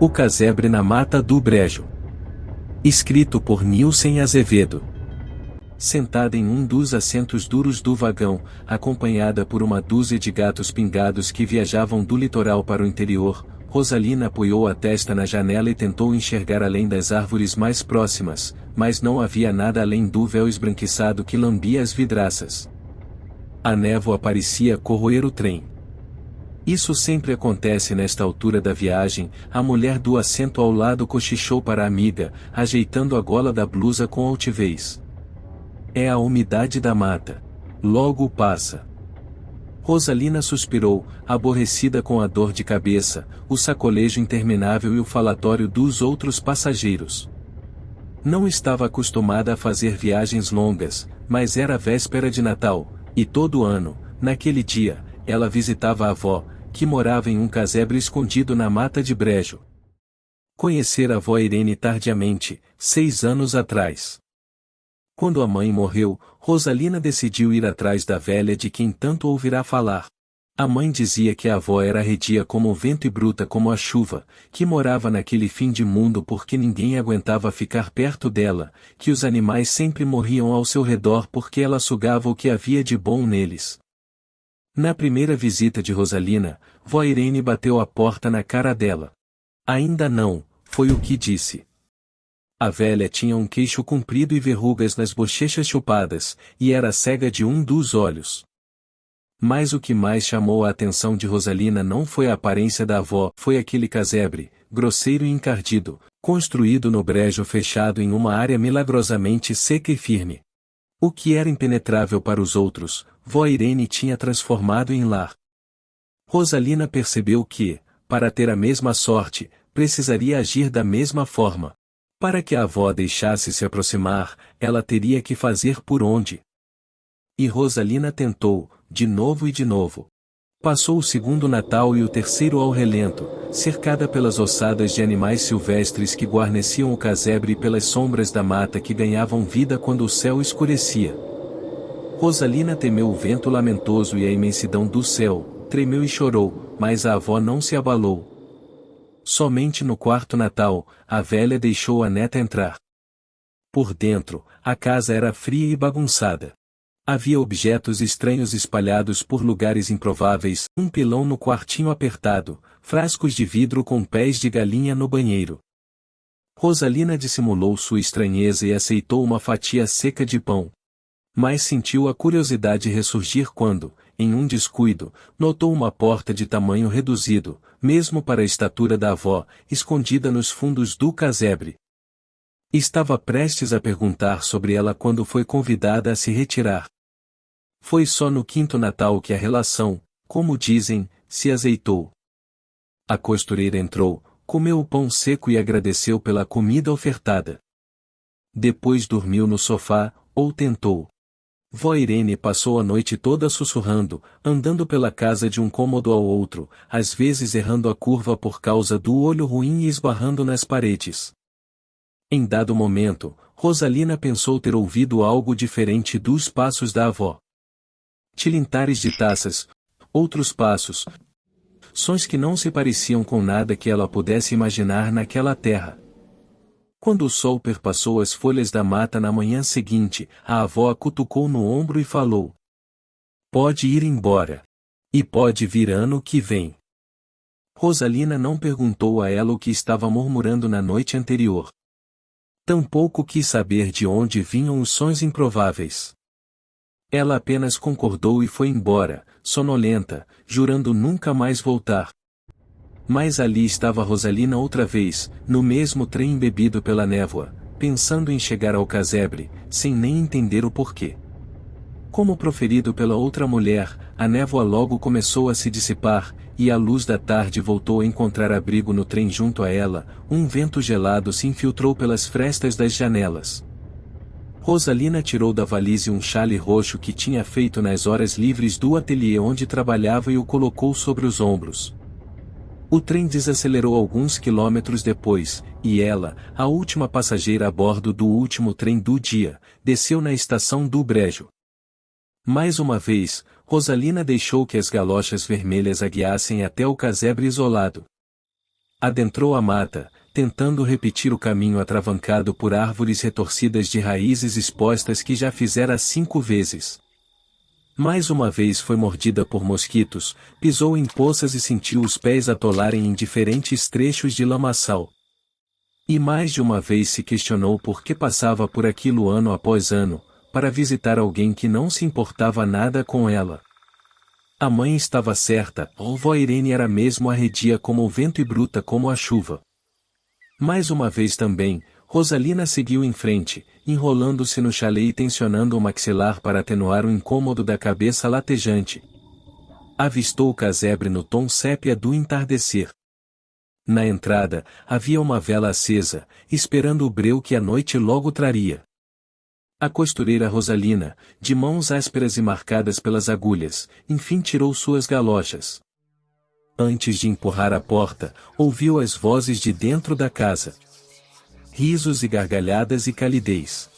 O casebre na mata do Brejo. Escrito por Nilsen Azevedo. Sentada em um dos assentos duros do vagão, acompanhada por uma dúzia de gatos pingados que viajavam do litoral para o interior, Rosalina apoiou a testa na janela e tentou enxergar além das árvores mais próximas, mas não havia nada além do véu esbranquiçado que lambia as vidraças. A névoa parecia corroer o trem. Isso sempre acontece nesta altura da viagem, a mulher do assento ao lado cochichou para a amiga, ajeitando a gola da blusa com altivez. É a umidade da mata. Logo passa. Rosalina suspirou, aborrecida com a dor de cabeça, o sacolejo interminável e o falatório dos outros passageiros. Não estava acostumada a fazer viagens longas, mas era véspera de Natal, e todo ano, naquele dia, ela visitava a avó, que morava em um casebre escondido na mata de Brejo. Conhecera a avó Irene tardiamente, 6 anos atrás. Quando a mãe morreu, Rosalina decidiu ir atrás da velha de quem tanto ouvirá falar. A mãe dizia que a avó era arredia como o vento e bruta como a chuva, que morava naquele fim de mundo porque ninguém aguentava ficar perto dela, que os animais sempre morriam ao seu redor porque ela sugava o que havia de bom neles. Na primeira visita de Rosalina, vó Irene bateu a porta na cara dela. Ainda não, foi o que disse. A velha tinha um queixo comprido e verrugas nas bochechas chupadas, e era cega de um dos olhos. Mas o que mais chamou a atenção de Rosalina não foi a aparência da avó, foi aquele casebre, grosseiro e encardido, construído no brejo fechado em uma área milagrosamente seca e firme. O que era impenetrável para os outros, vó Irene tinha transformado em lar. Rosalina percebeu que, para ter a mesma sorte, precisaria agir da mesma forma. Para que a avó deixasse se aproximar, ela teria que fazer por onde. E Rosalina tentou, de novo e de novo. Passou o segundo Natal e o terceiro ao relento, cercada pelas ossadas de animais silvestres que guarneciam o casebre e pelas sombras da mata que ganhavam vida quando o céu escurecia. Rosalina temeu o vento lamentoso e a imensidão do céu, tremeu e chorou, mas a avó não se abalou. Somente no quarto Natal, a velha deixou a neta entrar. Por dentro, a casa era fria e bagunçada. Havia objetos estranhos espalhados por lugares improváveis, um pilão no quartinho apertado, frascos de vidro com pés de galinha no banheiro. Rosalina dissimulou sua estranheza e aceitou uma fatia seca de pão. Mas sentiu a curiosidade ressurgir quando, em um descuido, notou uma porta de tamanho reduzido, mesmo para a estatura da avó, escondida nos fundos do casebre. Estava prestes a perguntar sobre ela quando foi convidada a se retirar. Foi só no quinto Natal que a relação, como dizem, se azeitou. A costureira entrou, comeu o pão seco e agradeceu pela comida ofertada. Depois dormiu no sofá, ou tentou. Vó Irene passou a noite toda sussurrando, andando pela casa de um cômodo ao outro, às vezes errando a curva por causa do olho ruim e esbarrando nas paredes. Em dado momento, Rosalina pensou ter ouvido algo diferente dos passos da avó. Tilintares de taças, outros passos, sons que não se pareciam com nada que ela pudesse imaginar naquela terra. Quando o sol perpassou as folhas da mata na manhã seguinte, a avó a cutucou no ombro e falou: "Pode ir embora. E pode vir ano que vem." Rosalina não perguntou a ela o que estava murmurando na noite anterior. Tampouco quis saber de onde vinham os sons improváveis. Ela apenas concordou e foi embora, sonolenta, jurando nunca mais voltar. Mas ali estava Rosalina outra vez, no mesmo trem embebido pela névoa, pensando em chegar ao casebre, sem nem entender o porquê. Como proferido pela outra mulher, a névoa logo começou a se dissipar, e a luz da tarde voltou a encontrar abrigo no trem junto a ela, um vento gelado se infiltrou pelas frestas das janelas. Rosalina tirou da valise um chale roxo que tinha feito nas horas livres do ateliê onde trabalhava e o colocou sobre os ombros. O trem desacelerou alguns quilômetros depois, e ela, a última passageira a bordo do último trem do dia, desceu na estação do Brejo. Mais uma vez, Rosalina deixou que as galochas vermelhas a guiassem até o casebre isolado. Adentrou a mata, tentando repetir o caminho atravancado por árvores retorcidas de raízes expostas que já fizera 5 vezes. Mais uma vez foi mordida por mosquitos, pisou em poças e sentiu os pés atolarem em diferentes trechos de lamaçal. E mais de uma vez se questionou por que passava por aquilo ano após ano, para visitar alguém que não se importava nada com ela. A mãe estava certa, a vó Irene era mesmo arredia como o vento e bruta como a chuva. Mais uma vez também, Rosalina seguiu em frente, enrolando-se no chalé e tensionando o maxilar para atenuar o incômodo da cabeça latejante. Avistou o casebre no tom sépia do entardecer. Na entrada, havia uma vela acesa, esperando o breu que a noite logo traria. A costureira Rosalina, de mãos ásperas e marcadas pelas agulhas, enfim tirou suas galochas. Antes de empurrar a porta, ouviu as vozes de dentro da casa. Risos e gargalhadas e calidez.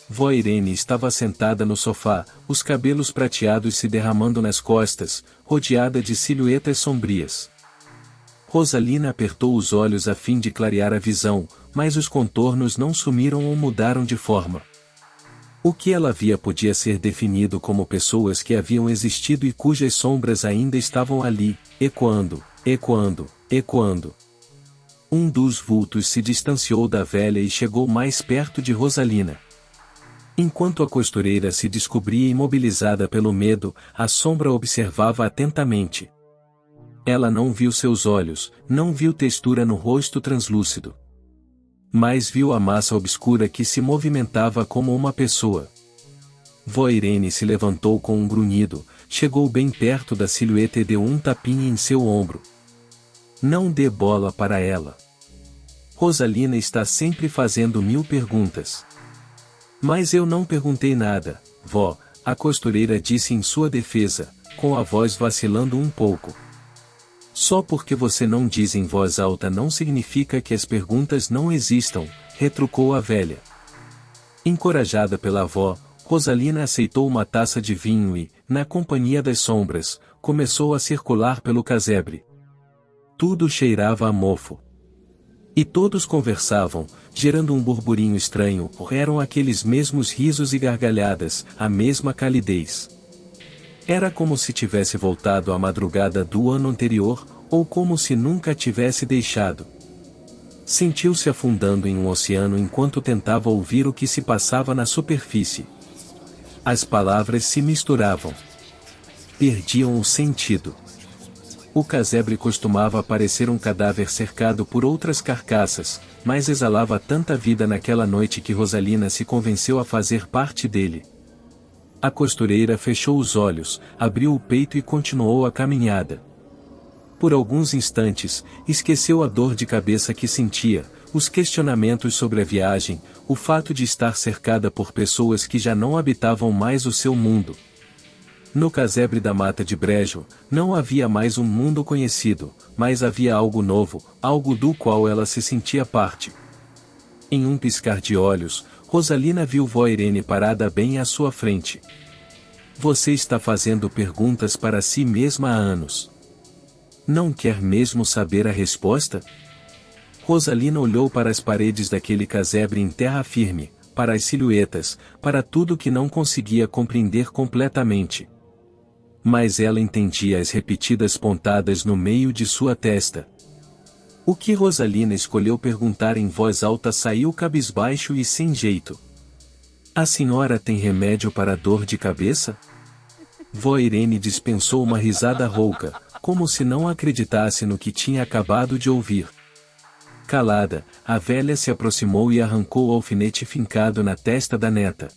Vó Irene estava sentada no sofá, os cabelos prateados se derramando nas costas, rodeada de silhuetas sombrias. Rosalina apertou os olhos a fim de clarear a visão, mas os contornos não sumiram ou mudaram de forma. O que ela via podia ser definido como pessoas que haviam existido e cujas sombras ainda estavam ali, ecoando, ecoando, ecoando. Um dos vultos se distanciou da velha e chegou mais perto de Rosalina. Enquanto a costureira se descobria imobilizada pelo medo, a sombra observava atentamente. Ela não viu seus olhos, não viu textura no rosto translúcido. Mas viu a massa obscura que se movimentava como uma pessoa. Vó Irene se levantou com um grunhido, chegou bem perto da silhueta e deu um tapinha em seu ombro. Não dê bola para ela. Rosalina está sempre fazendo 1000 perguntas. Mas eu não perguntei nada, vó, a costureira disse em sua defesa, com a voz vacilando um pouco. Só porque você não diz em voz alta não significa que as perguntas não existam, retrucou a velha. Encorajada pela avó, Rosalina aceitou uma taça de vinho e, na companhia das sombras, começou a circular pelo casebre. Tudo cheirava a mofo. E todos conversavam, gerando um burburinho estranho, eram aqueles mesmos risos e gargalhadas, a mesma calidez. Era como se tivesse voltado à madrugada do ano anterior, ou como se nunca tivesse deixado. Sentiu-se afundando em um oceano enquanto tentava ouvir o que se passava na superfície. As palavras se misturavam. Perdiam o sentido. O casebre costumava parecer um cadáver cercado por outras carcaças, mas exalava tanta vida naquela noite que Rosalina se convenceu a fazer parte dele. A costureira fechou os olhos, abriu o peito e continuou a caminhada. Por alguns instantes, esqueceu a dor de cabeça que sentia, os questionamentos sobre a viagem, o fato de estar cercada por pessoas que já não habitavam mais o seu mundo. No casebre da Mata de Brejo, não havia mais um mundo conhecido, mas havia algo novo, algo do qual ela se sentia parte. Em um piscar de olhos, Rosalina viu vó Irene parada bem à sua frente. Você está fazendo perguntas para si mesma há anos. Não quer mesmo saber a resposta? Rosalina olhou para as paredes daquele casebre em terra firme, para as silhuetas, para tudo que não conseguia compreender completamente. Mas ela entendia as repetidas pontadas no meio de sua testa. O que Rosalina escolheu perguntar em voz alta saiu cabisbaixo e sem jeito. A senhora tem remédio para a dor de cabeça? Vó Irene dispensou uma risada rouca, como se não acreditasse no que tinha acabado de ouvir. Calada, a velha se aproximou e arrancou o alfinete fincado na testa da neta.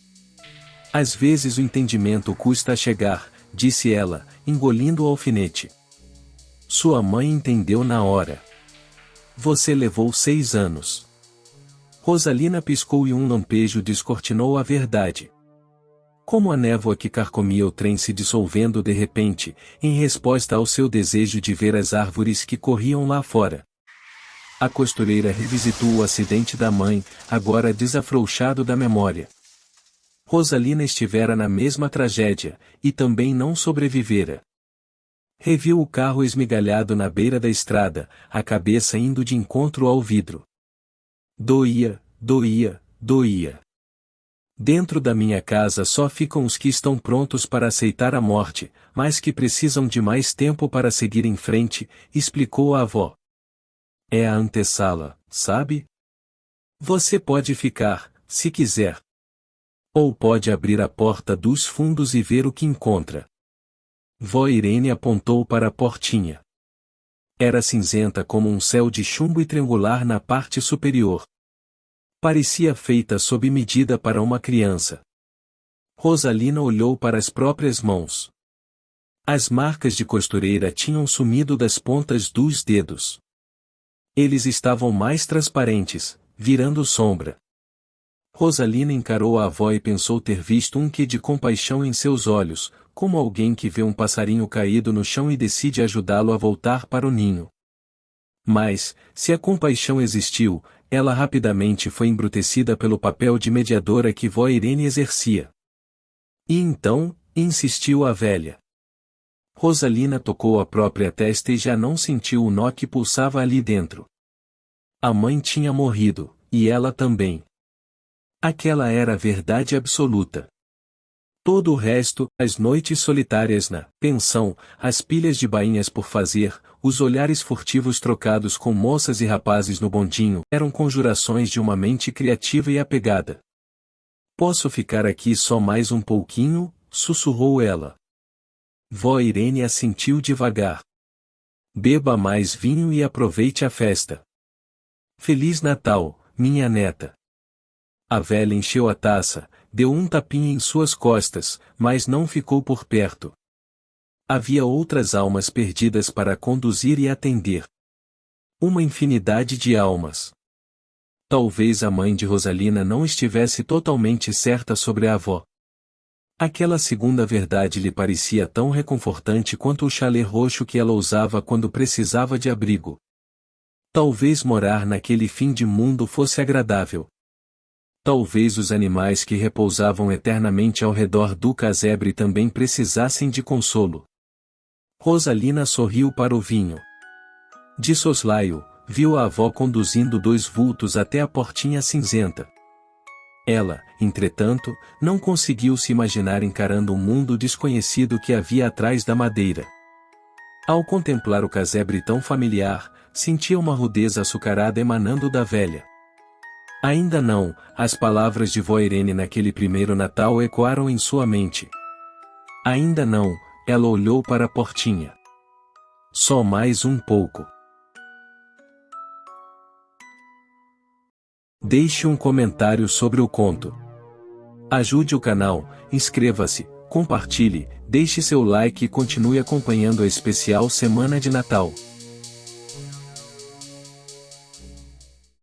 Às vezes o entendimento custa a chegar, disse ela, engolindo o alfinete. Sua mãe entendeu na hora. Você levou 6 anos. Rosalina piscou e um lampejo descortinou a verdade. Como a névoa que carcomia o trem se dissolvendo de repente, em resposta ao seu desejo de ver as árvores que corriam lá fora. A costureira revisitou o acidente da mãe, agora desafrouxado da memória. Rosalina estivera na mesma tragédia, e também não sobrevivera. Reviu o carro esmigalhado na beira da estrada, a cabeça indo de encontro ao vidro. Doía, doía, doía. Dentro da minha casa só ficam os que estão prontos para aceitar a morte, mas que precisam de mais tempo para seguir em frente, explicou a avó. É a antessala, sabe? Você pode ficar, se quiser. Ou pode abrir a porta dos fundos e ver o que encontra. Vó Irene apontou para a portinha. Era cinzenta como um céu de chumbo e triangular na parte superior. Parecia feita sob medida para uma criança. Rosalina olhou para as próprias mãos. As marcas de costureira tinham sumido das pontas dos dedos. Eles estavam mais transparentes, virando sombra. Rosalina encarou a avó e pensou ter visto um quê de compaixão em seus olhos, como alguém que vê um passarinho caído no chão e decide ajudá-lo a voltar para o ninho. Mas, se a compaixão existiu, ela rapidamente foi embrutecida pelo papel de mediadora que vó Irene exercia. E então, insistiu a velha. Rosalina tocou a própria testa e já não sentiu o nó que pulsava ali dentro. A mãe tinha morrido, e ela também. Aquela era a verdade absoluta. Todo o resto, as noites solitárias na pensão, as pilhas de bainhas por fazer, os olhares furtivos trocados com moças e rapazes no bondinho, eram conjurações de uma mente criativa e apegada. Posso ficar aqui só mais um pouquinho? Sussurrou ela. Vó Irene assentiu devagar. Beba mais vinho e aproveite a festa. Feliz Natal, minha neta. A velha encheu a taça, deu um tapinha em suas costas, mas não ficou por perto. Havia outras almas perdidas para conduzir e atender. Uma infinidade de almas. Talvez a mãe de Rosalina não estivesse totalmente certa sobre a avó. Aquela segunda verdade lhe parecia tão reconfortante quanto o chalé roxo que ela usava quando precisava de abrigo. Talvez morar naquele fim de mundo fosse agradável. Talvez os animais que repousavam eternamente ao redor do casebre também precisassem de consolo. Rosalina sorriu para o vinho. De soslaio, viu a avó conduzindo dois vultos até a portinha cinzenta. Ela, entretanto, não conseguiu se imaginar encarando um mundo desconhecido que havia atrás da madeira. Ao contemplar o casebre tão familiar, sentia uma rudeza açucarada emanando da velha. Ainda não, as palavras de vó Irene naquele primeiro Natal ecoaram em sua mente. Ainda não, ela olhou para a portinha. Só mais um pouco. Deixe um comentário sobre o conto. Ajude o canal, inscreva-se, compartilhe, deixe seu like e continue acompanhando a especial Semana de Natal.